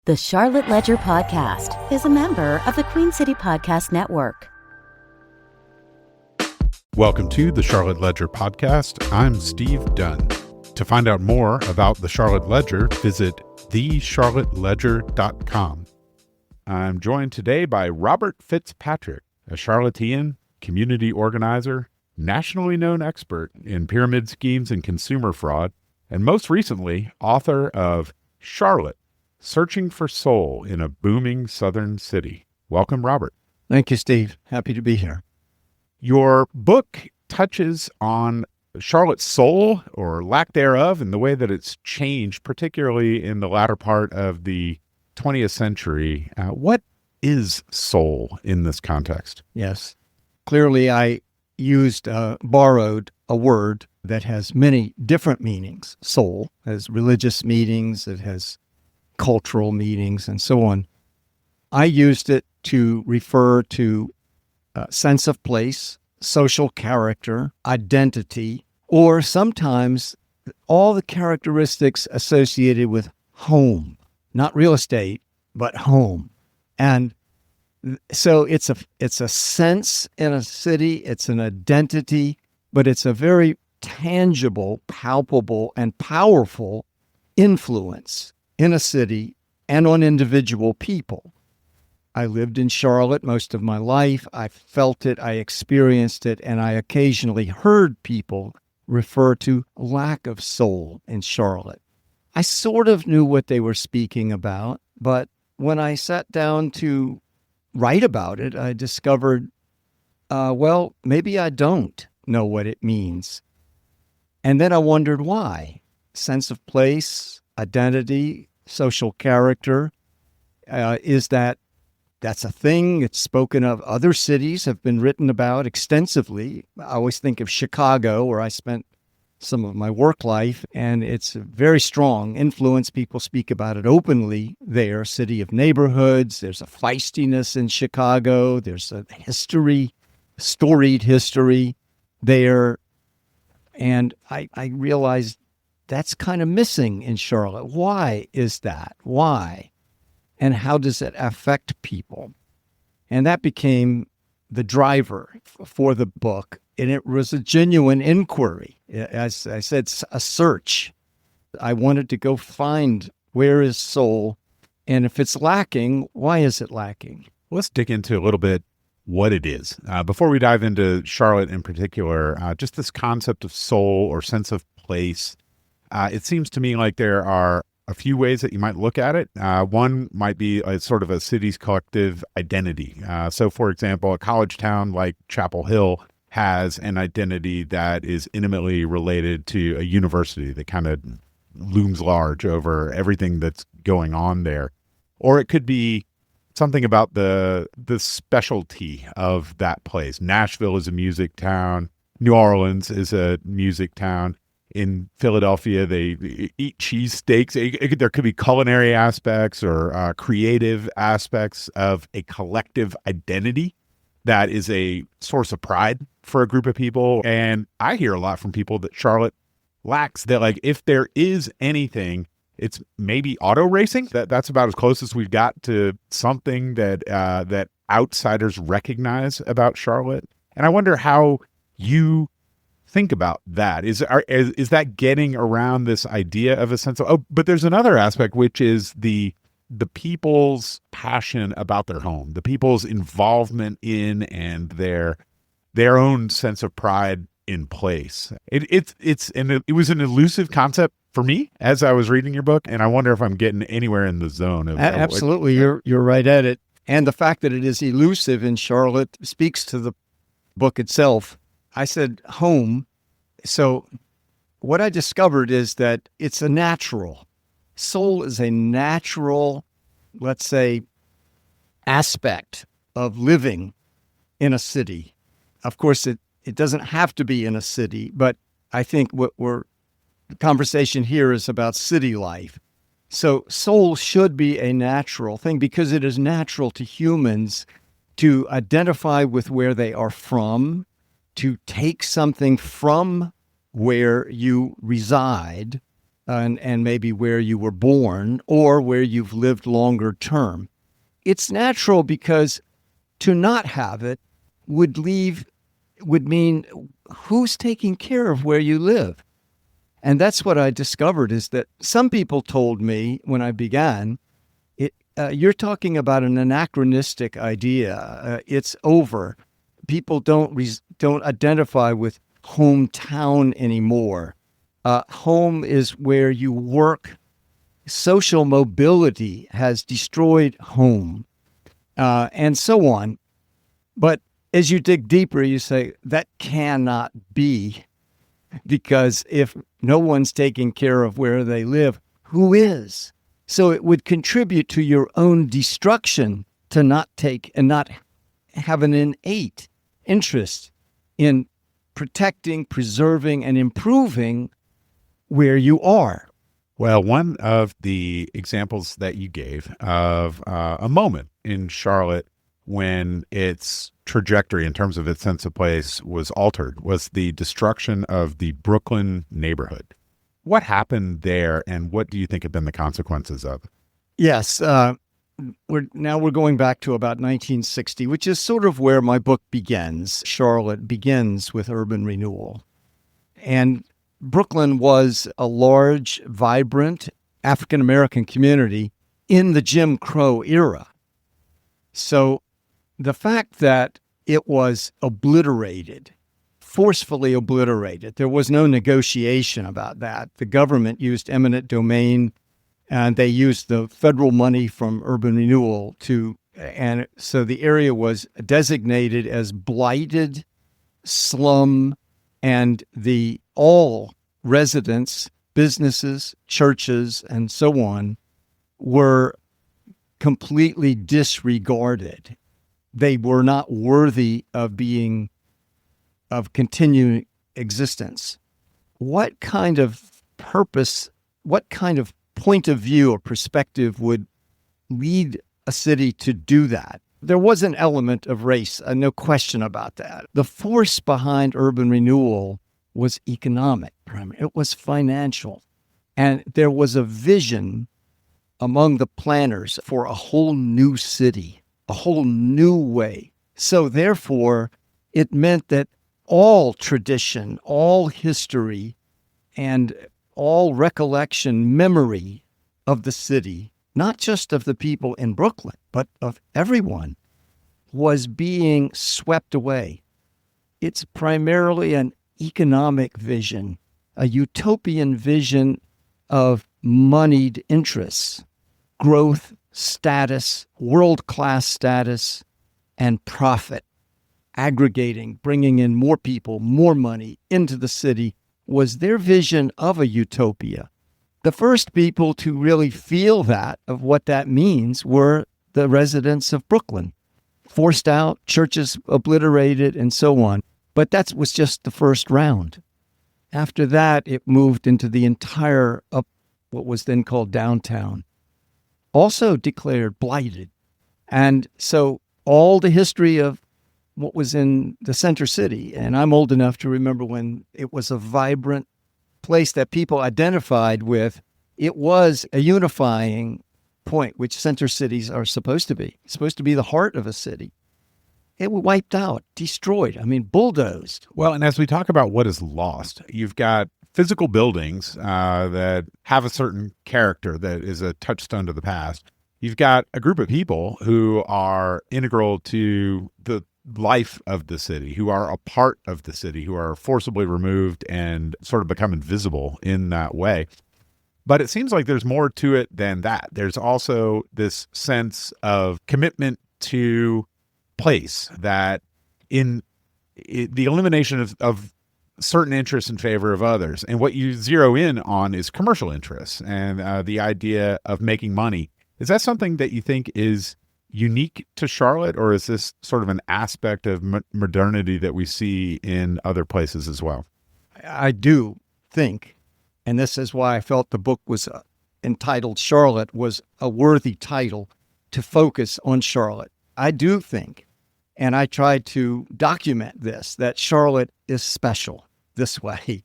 The Charlotte Ledger Podcast is a member of the Queen City Podcast Network. Welcome to the Charlotte Ledger Podcast. I'm Steve Dunn. To find out more about the Charlotte Ledger, visit thecharlotteledger.com. I'm joined today by Robert FitzPatrick, a Charlottean, community organizer, nationally known expert in pyramid schemes and consumer fraud, and most recently, author of Charlotte, Searching for Soul in a Booming Southern City. Welcome, Robert. Thank you, Steve. Happy to be here. Your book touches on Charlotte's soul, or lack thereof, and the way that it's changed, particularly in the latter part of the 20th century. What is soul in this context? Yes. Clearly, I borrowed a word that has many different meanings. Soul has religious meanings, it has cultural meanings, and so on. I used it to refer to sense of place, social character, identity, or sometimes all the characteristics associated with home, not real estate, but home. And so it's a sense in a city, it's an identity, but it's a very tangible, palpable, and powerful influence in a city and on individual people. I lived in Charlotte most of my life. I felt it, I experienced it, and I occasionally heard people refer to lack of soul in Charlotte. I sort of knew what they were speaking about, but when I sat down to write about it, I discovered, maybe I don't know what it means. And then I wondered why. Sense of place, identity, social character, that's a thing. It's spoken of. Other cities have been written about extensively. I always think of Chicago, where I spent some of my work life, and it's a very strong influence. People speak about it openly there. City of neighborhoods. There's a feistiness in Chicago. There's a history, storied history there. And I realized that's kind of missing in Charlotte. Why is that? Why? And how does it affect people? And that became the driver for the book. And it was a genuine inquiry. As I said, a search. I wanted to go find where is soul, and if it's lacking, why is it lacking? Let's dig into a little bit what it is. Before we dive into Charlotte in particular, just this concept of soul or sense of place. It seems to me like there are a few ways that you might look at it. One might be a sort of a city's collective identity. So, for example, a college town like Chapel Hill has an identity that is intimately related to a university that kind of looms large over everything that's going on there. Or it could be something about the specialty of that place. Nashville is a music town. New Orleans is a music town. In Philadelphia, they eat cheesesteaks. There could be culinary aspects or creative aspects of a collective identity that is a source of pride for a group of people. And I hear a lot from people that Charlotte lacks that, like, if there is anything, it's maybe auto racing. That's about as close as we've got to something that outsiders recognize about Charlotte. And I wonder how you think about that. Is that getting around this idea of a sense of, but there's another aspect, which is the people's passion about their home, the people's involvement in and their own sense of pride in place. It was an elusive concept for me as I was reading your book, and I wonder if I'm getting anywhere in the zone of absolutely. You're right at it. And the fact that it is elusive in Charlotte speaks to the book itself. I said home. So what I discovered is that it's a natural. Soul is a natural, let's say, aspect of living in a city. Of course, it doesn't have to be in a city, but I think the conversation here is about city life. So soul should be a natural thing because it is natural to humans to identify with where they are from, to take something from where you reside, and maybe where you were born or where you've lived longer term. It's natural because to not have it would mean who's taking care of where you live? And that's what I discovered, is that some people told me when I began, you're talking about an anachronistic idea. It's over. People don't identify with hometown anymore. Home is where you work. Social mobility has destroyed home, and so on. But as you dig deeper, you say that cannot be, because if no one's taking care of where they live, who is? So it would contribute to your own destruction to not take and not have an innate interest in protecting, preserving, and improving where you are. Well, one of the examples that you gave of a moment in Charlotte when its trajectory in terms of its sense of place was altered was the destruction of the Brooklyn neighborhood. What happened there, and what do you think have been the consequences of it? Yes, we're going back to about 1960, which is sort of where my book begins. Charlotte begins with urban renewal. And Brooklyn was a large, vibrant African-American community in the Jim Crow era. So the fact that it was obliterated, forcefully obliterated, there was no negotiation about that. The government used eminent domain, and they used the federal money from urban renewal and so the area was designated as blighted, slum, and all residents, businesses, churches, and so on were completely disregarded. They were not worthy of continuing existence. What kind of purpose, what kind of point of view or perspective would lead a city to do that? There was an element of race, no question about that. The force behind urban renewal was economic, it was financial. And there was a vision among the planners for a whole new city, a whole new way. So therefore, it meant that all tradition, all history, and all recollection, memory of the city, not just of the people in Brooklyn, but of everyone, was being swept away. It's primarily an economic vision, a utopian vision of moneyed interests, growth, status, world-class status, and profit. Aggregating, bringing in more people, more money into the city was their vision of a utopia. The first people to really feel that, of what that means, were the residents of Brooklyn. Forced out, churches obliterated, and so on. But that was just the first round. After that, it moved into the entire, what was then called downtown, also declared blighted. And so all the history of what was in the center city, and I'm old enough to remember when it was a vibrant place that people identified with, it was a unifying point, which center cities are supposed to be. It's supposed to be the heart of a city. It was wiped out, destroyed, bulldozed. Well, and as we talk about what is lost, you've got physical buildings that have a certain character that is a touchstone to the past. You've got a group of people who are integral to the life of the city, who are a part of the city, who are forcibly removed and sort of become invisible in that way. But it seems like there's more to it than that. There's also this sense of commitment to place, that in the elimination of certain interests in favor of others. And what you zero in on is commercial interests and the idea of making money. Is that something that you think is unique to Charlotte, or is this sort of an aspect of modernity that we see in other places as well? I do think, and this is why I felt the book was entitled Charlotte was a worthy title to focus on Charlotte. I do think, and I tried to document this, that Charlotte is special this way.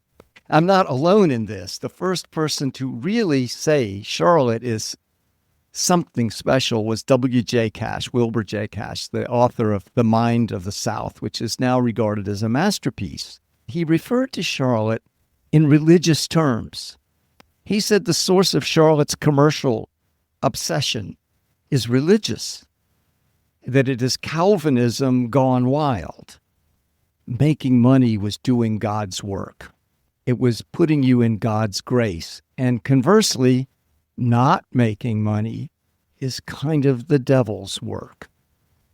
I'm not alone in this. The first person to really say Charlotte is something special was W.J. Cash, Wilbur J. Cash, the author of The Mind of the South, which is now regarded as a masterpiece. He referred to Charlotte in religious terms. He said the source of Charlotte's commercial obsession is religious, that it is Calvinism gone wild. Making money was doing God's work. It was putting you in God's grace. And conversely, not making money is kind of the devil's work.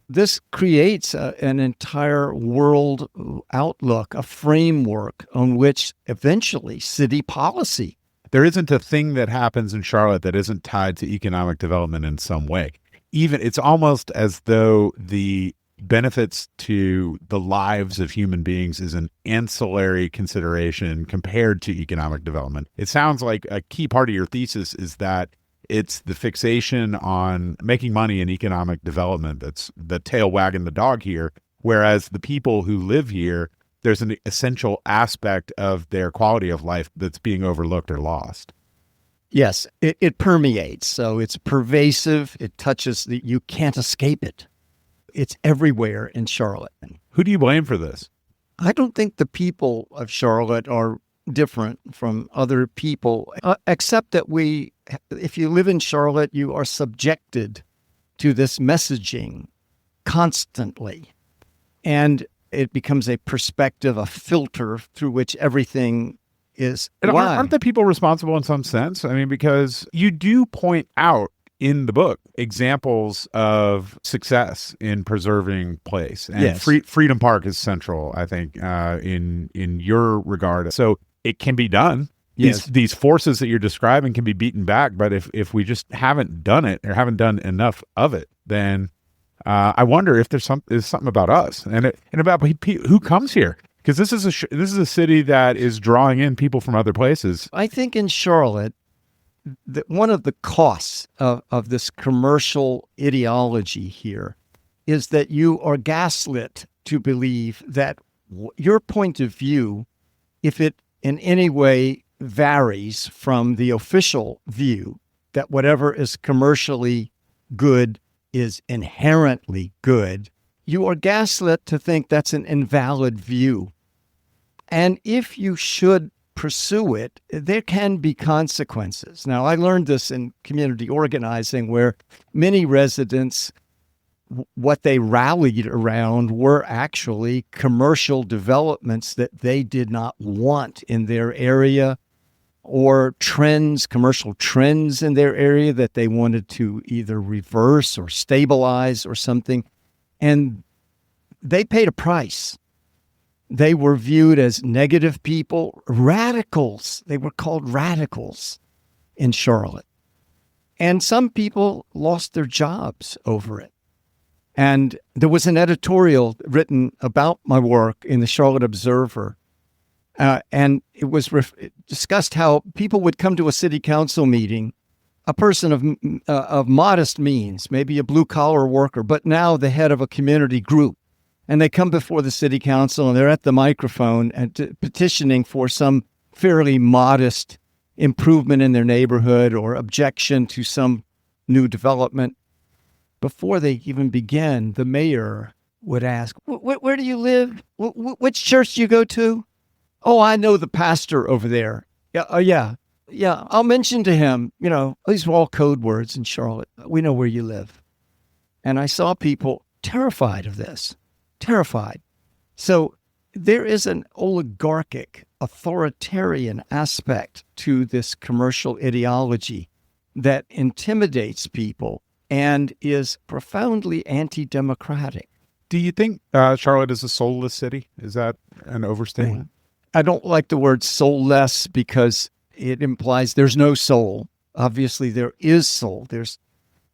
This creates an entire world outlook, a framework on which eventually city policy. There isn't a thing that happens in Charlotte that isn't tied to economic development in some way. Even it's almost as though the benefits to the lives of human beings is an ancillary consideration compared to economic development. It sounds like a key part of your thesis is that it's the fixation on making money and economic development that's the tail wagging the dog here, whereas the people who live here, there's an essential aspect of their quality of life that's being overlooked or lost. Yes, it permeates. So it's pervasive. It touches, you can't escape it. It's everywhere in Charlotte. Who do you blame for this? I don't think the people of Charlotte are different from other people, except that if you live in Charlotte, you are subjected to this messaging constantly. And it becomes a perspective, a filter through which everything is. And aren't the people responsible in some sense? I mean, because you do point out in the book examples of success in preserving place, and yes. Freedom Park is central, I think, in your regard. So it can be done. Yes. These forces that you're describing can be beaten back, but if we just haven't done it or haven't done enough of it, then I wonder if there's something about us and about who comes here, because this is a city that is drawing in people from other places. I think in Charlotte, that one of the costs of this commercial ideology here is that you are gaslit to believe that your point of view, if it in any way varies from the official view, that whatever is commercially good is inherently good, you are gaslit to think that's an invalid view. And if you should pursue it, there can be consequences. Now, I learned this in community organizing, where many residents, what they rallied around were actually commercial developments that they did not want in their area, or commercial trends in their area that they wanted to either reverse or stabilize or something. And they paid a price. They were viewed as negative people, radicals. They were called radicals in Charlotte. And some people lost their jobs over it. And there was an editorial written about my work in the Charlotte Observer. And it was discussed how people would come to a city council meeting, a person of modest means, maybe a blue-collar worker, but now the head of a community group. And they come before the city council and they're at the microphone and petitioning for some fairly modest improvement in their neighborhood or objection to some new development. Before they even begin, the mayor would ask, where do you live? Which church do you go to? Oh, I know the pastor over there. Yeah. I'll mention to him, these are all code words in Charlotte. We know where you live. And I saw people terrified of this. Terrified. So there is an oligarchic, authoritarian aspect to this commercial ideology that intimidates people and is profoundly anti-democratic. Do you think Charlotte is a soulless city? Is that an overstatement? I don't like the word soulless because it implies there's no soul. Obviously, there is soul.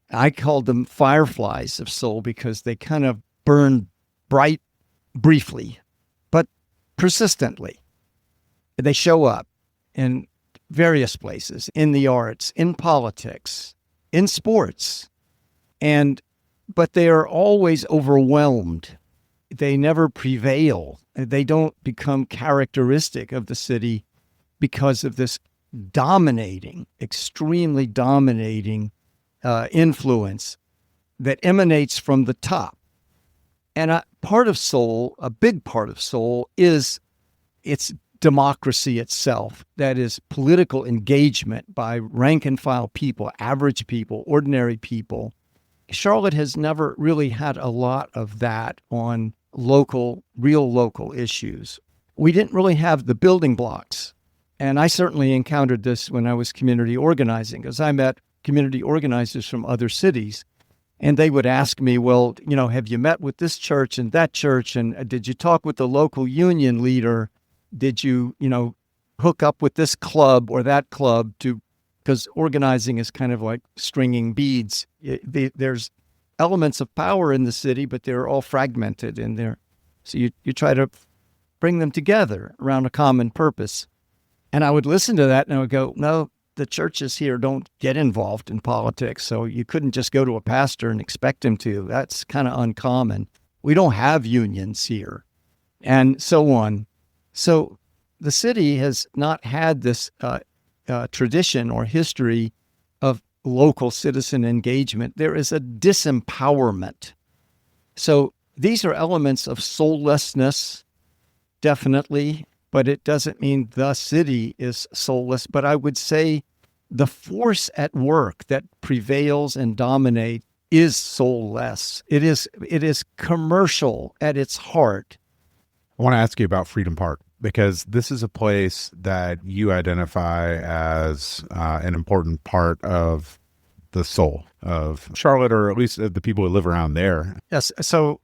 I call them fireflies of soul because they kind of burn bright briefly, but persistently. They show up in various places, in the arts, in politics, in sports, but they are always overwhelmed. They never prevail. They don't become characteristic of the city because of this extremely dominating influence that emanates from the top. And a big part of soul is its democracy itself. That is political engagement by rank and file people, average people, ordinary people. Charlotte has never really had a lot of that on real local issues. We didn't really have the building blocks. And I certainly encountered this when I was community organizing, because I met community organizers from other cities. And they would ask me, well, have you met with this church and that church? And did you talk with the local union leader? Did you, hook up with this club or that club because organizing is kind of like stringing beads. There's elements of power in the city, but they're all fragmented in there. So you try to bring them together around a common purpose. And I would listen to that and I would go, no, the churches here don't get involved in politics. So you couldn't just go to a pastor and expect him to. That's kind of uncommon. We don't have unions here and so on. So the city has not had this tradition or history of local citizen engagement. There is a disempowerment. So these are elements of soullessness, definitely, but it doesn't mean the city is soulless. But I would say the force at work that prevails and dominates is soulless. It is commercial at its heart. I want to ask you about Freedom Park, because this is a place that you identify as an important part of the soul of Charlotte, or at least of the people who live around there. Yes. So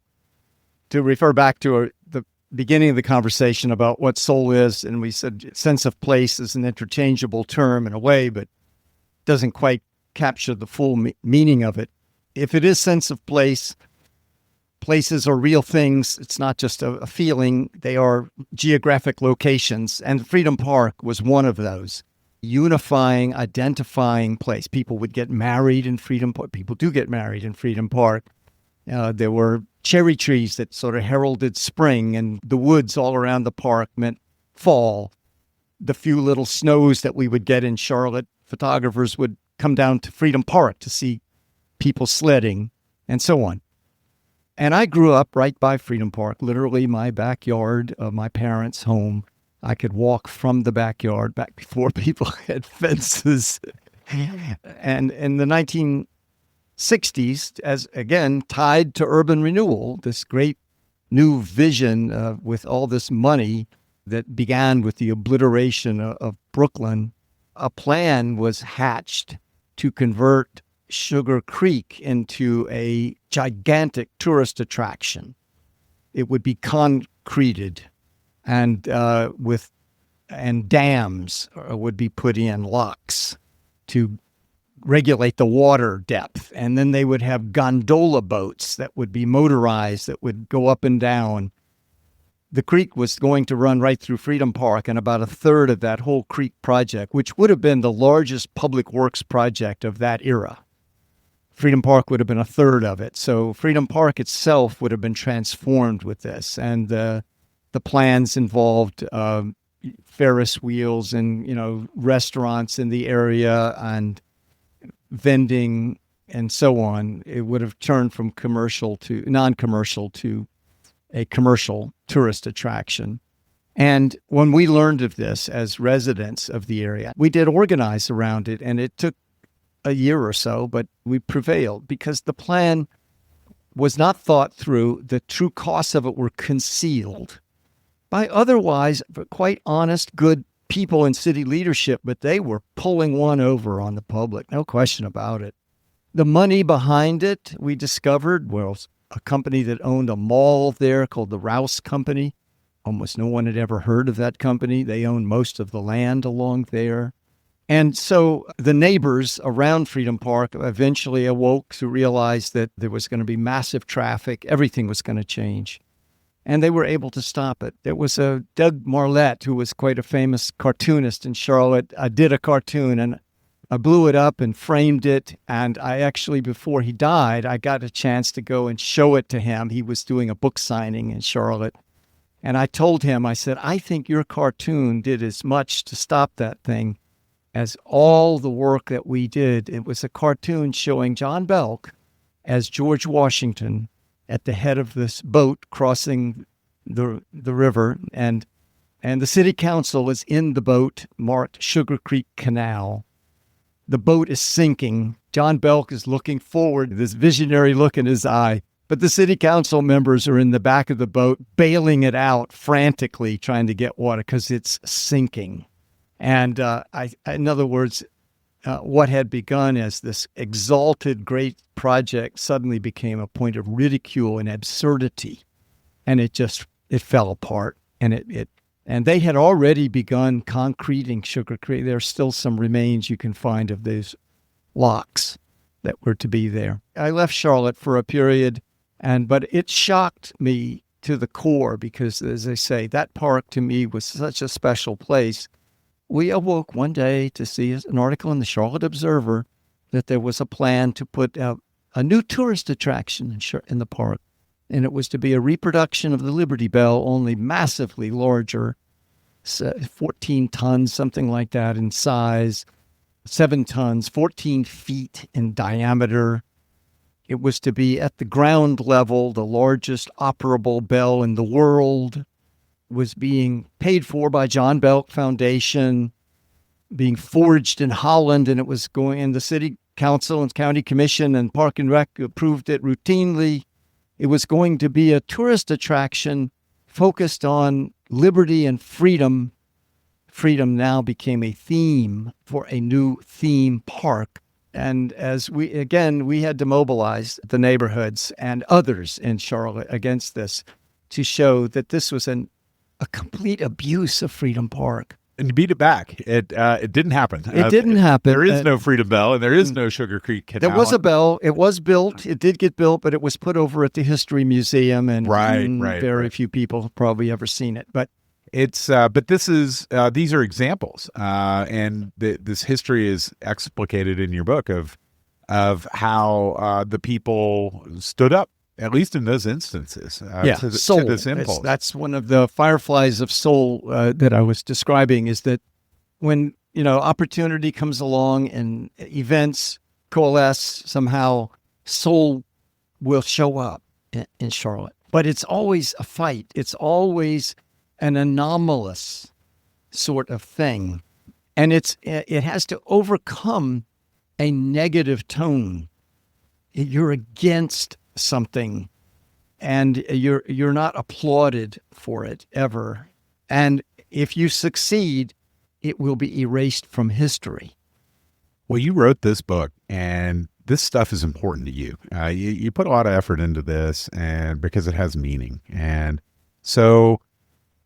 to refer back to the beginning of the conversation about what soul is, and we said sense of place is an interchangeable term in a way, but doesn't quite capture the full meaning of it. If it is sense of place, places are real things. It's not just a feeling. They are geographic locations. And Freedom Park was one of those. Unifying, identifying place. People would get married in Freedom Park. People do get married in Freedom Park. There were cherry trees that sort of heralded spring, and the woods all around the park meant fall. The few little snows that we would get in Charlotte, photographers would come down to Freedom Park to see people sledding and so on. And I grew up right by Freedom Park, literally my backyard of my parents' home. I could walk from the backyard back before people had fences. And in the 1960s, as again, tied to urban renewal, this great new vision with all this money that began with the obliteration of Brooklyn, a plan was hatched to convert Sugar Creek into a gigantic tourist attraction. It would be concreted, and dams would be put in, locks to regulate the water depth, and then they would have gondola boats that would be motorized that would go up and down. The creek was going to run right through Freedom Park, and about a third of that whole creek project, which would have been the largest public works project of that era, Freedom Park would have been a third of it. So Freedom Park itself would have been transformed with this. And the plans involved Ferris wheels and, restaurants in the area and vending and so on. It would have turned from commercial to non-commercial to a commercial tourist attraction. And when we learned of this as residents of the area, we did organize around it, and it took a year or so, but we prevailed because the plan was not thought through. The true costs of it were concealed by otherwise quite honest, good people in city leadership, but they were pulling one over on the public, no question about it. The money behind it, we discovered, was a company that owned a mall there called the Rouse Company. Almost no one had ever heard of that company. They owned most of the land along there. And so the neighbors around Freedom Park eventually awoke to realize that there was going to be massive traffic. Everything was going to change. And they were able to stop it. There was a Doug Marlette, who was quite a famous cartoonist in Charlotte. I did a cartoon, and I blew it up and framed it. And I actually, before he died, I got a chance to go and show it to him. He was doing a book signing in Charlotte. And I told him, I said, I think your cartoon did as much to stop that thing as all the work that we did. It was a cartoon showing John Belk as George Washington at the head of this boat crossing the river, and the city council is in the boat marked Sugar Creek Canal. The boat is sinking. John Belk is looking forward, this visionary look in his eye. But the city council members are in the back of the boat, bailing it out frantically, trying to get water because it's sinking. And in other words, what had begun as this exalted great project suddenly became a point of ridicule and absurdity. And it fell apart. And they had already begun concreting Sugar Creek. There's still some remains you can find of those locks that were to be there. I left Charlotte for a period, but it shocked me to the core because, as I say, that park to me was such a special place. We awoke one day to see an article in the Charlotte Observer that there was a plan to put out a new tourist attraction in the park. And it was to be a reproduction of the Liberty Bell, only massively larger, 14 tons, something like that in size, 7 tons, 14 feet in diameter. It was to be at the ground level, the largest operable bell in the world. Was being paid for by John Belk Foundation, being forged in Holland, and it was going in the city council and county commission and Park and Rec approved it routinely. It was going to be a tourist attraction focused on liberty and freedom. Freedom now became a theme for a new theme park. And as we had to mobilize the neighborhoods and others in Charlotte against this to show that this was a complete abuse of Freedom Park. And you beat it back. It didn't happen. It didn't happen. There is no Freedom Bell, and there is no Sugar Creek Canal. There was a bell. It was built. It did get built, but it was put over at the History Museum, and very few people have probably ever seen it. But it's these are examples, and this history is explicated in your book of how the people stood up. At least in those instances, to this impulse. That's one of the fireflies of soul that I was describing, is that when, opportunity comes along and events coalesce, somehow soul will show up in Charlotte. But it's always a fight. It's always an anomalous sort of thing. And it has to overcome a negative tone. You're against something, and you're not applauded for it ever. And if you succeed, it will be erased from history. Well, you wrote this book, and this stuff is important to you. You put a lot of effort into this, and because it has meaning. And so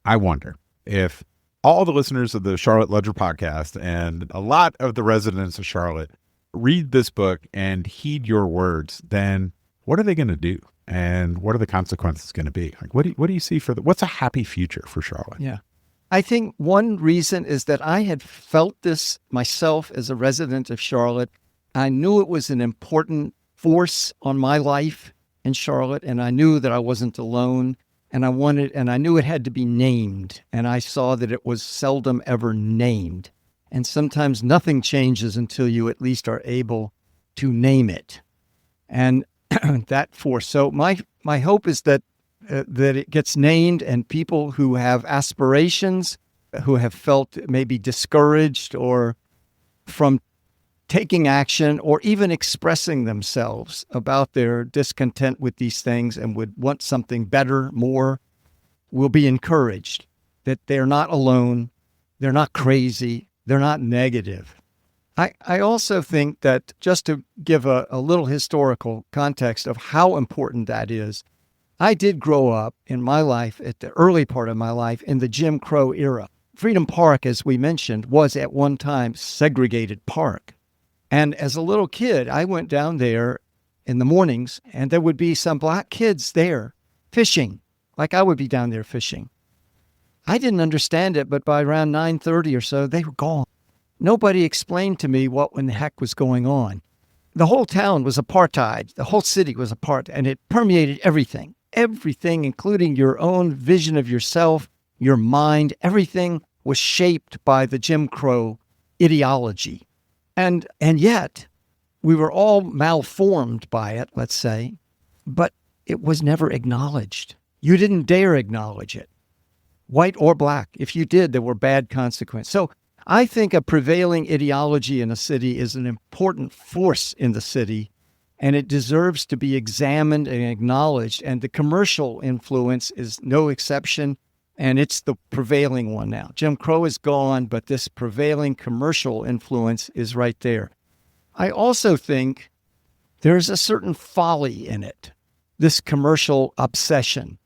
I wonder if all the listeners of the Charlotte Ledger podcast and a lot of the residents of Charlotte read this book and heed your words, then what are they going to do? And what are the consequences going to be? Like, what do you see what's a happy future for Charlotte? Yeah. I think one reason is that I had felt this myself as a resident of Charlotte. I knew it was an important force on my life in Charlotte, and I knew that I wasn't alone, and I knew it had to be named, and I saw that it was seldom ever named. And sometimes nothing changes until you at least are able to name it. And that force. So my hope is that it gets named, and people who have aspirations, who have felt maybe discouraged or from taking action or even expressing themselves about their discontent with these things and would want something better, more, will be encouraged that they're not alone, they're not crazy, they're not negative. I also think that, just to give a little historical context of how important that is, I did grow up in my life, at the early part of my life, in the Jim Crow era. Freedom Park, as we mentioned, was at one time segregated park. And as a little kid, I went down there in the mornings, and there would be some black kids there fishing, like I would be down there fishing. I didn't understand it, but by around 9:30 or so, they were gone. Nobody explained to me what in the heck was going on. The whole town was apartheid. The whole city was apartheid, and it permeated everything. everything, including your own vision of yourself, your mind, everything was shaped by the Jim Crow ideology. And yet, we were all malformed by it, let's say, but it was never acknowledged. You didn't dare acknowledge it, white or black. If you did, there were bad consequences. So I think a prevailing ideology in a city is an important force in the city, and it deserves to be examined and acknowledged. And the commercial influence is no exception, and it's the prevailing one now. Jim Crow is gone, but this prevailing commercial influence is right there. I also think there's a certain folly in it, this commercial obsession.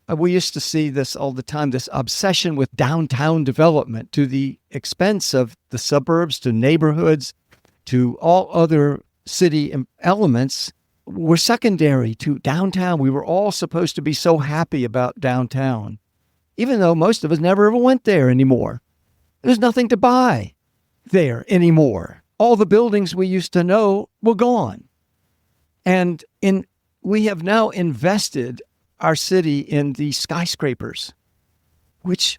We used to see this all the time, this obsession with downtown development to the expense of the suburbs, to neighborhoods, to all other city elements were secondary to downtown. We were all supposed to be so happy about downtown, even though most of us never ever went there anymore. There's nothing to buy there anymore. All the buildings we used to know were gone. And we have now invested our city in the skyscrapers, which,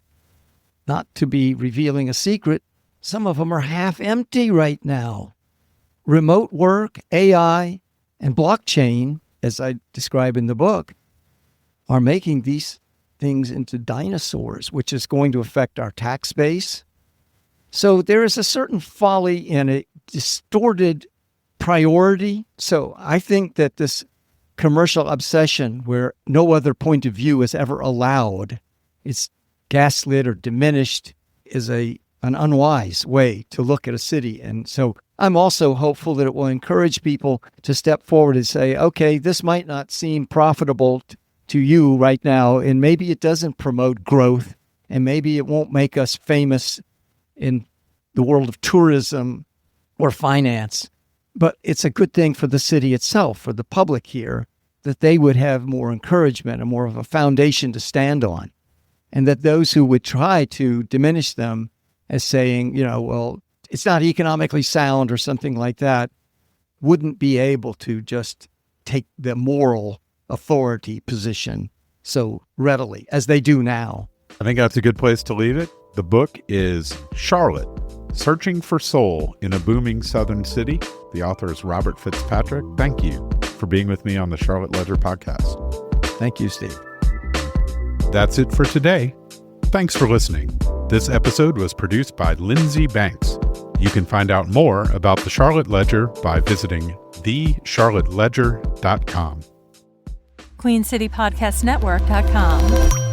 not to be revealing a secret, some of them are half empty right now. Remote work, AI, and blockchain, as I describe in the book, are making these things into dinosaurs, which is going to affect our tax base. So there is a certain folly in a distorted priority. So I think that this commercial obsession where no other point of view is ever allowed, it's gaslit or diminished, is an unwise way to look at a city. And so I'm also hopeful that it will encourage people to step forward and say, okay, this might not seem profitable to you right now, and maybe it doesn't promote growth, and maybe it won't make us famous in the world of tourism or finance, but it's a good thing for the city itself, for the public here, that they would have more encouragement and more of a foundation to stand on, and that those who would try to diminish them as saying, well, it's not economically sound or something like that, wouldn't be able to just take the moral authority position so readily as they do now. I think that's a good place to leave it. The book is Charlotte, Searching for Soul in a Booming Southern City. The author is Robert FitzPatrick. Thank you for being with me on the Charlotte Ledger podcast. Thank you, Steve. That's it for today. Thanks for listening. This episode was produced by Lindsay Banks. You can find out more about the Charlotte Ledger by visiting thecharlotteledger.com. QueenCityPodcastNetwork.com.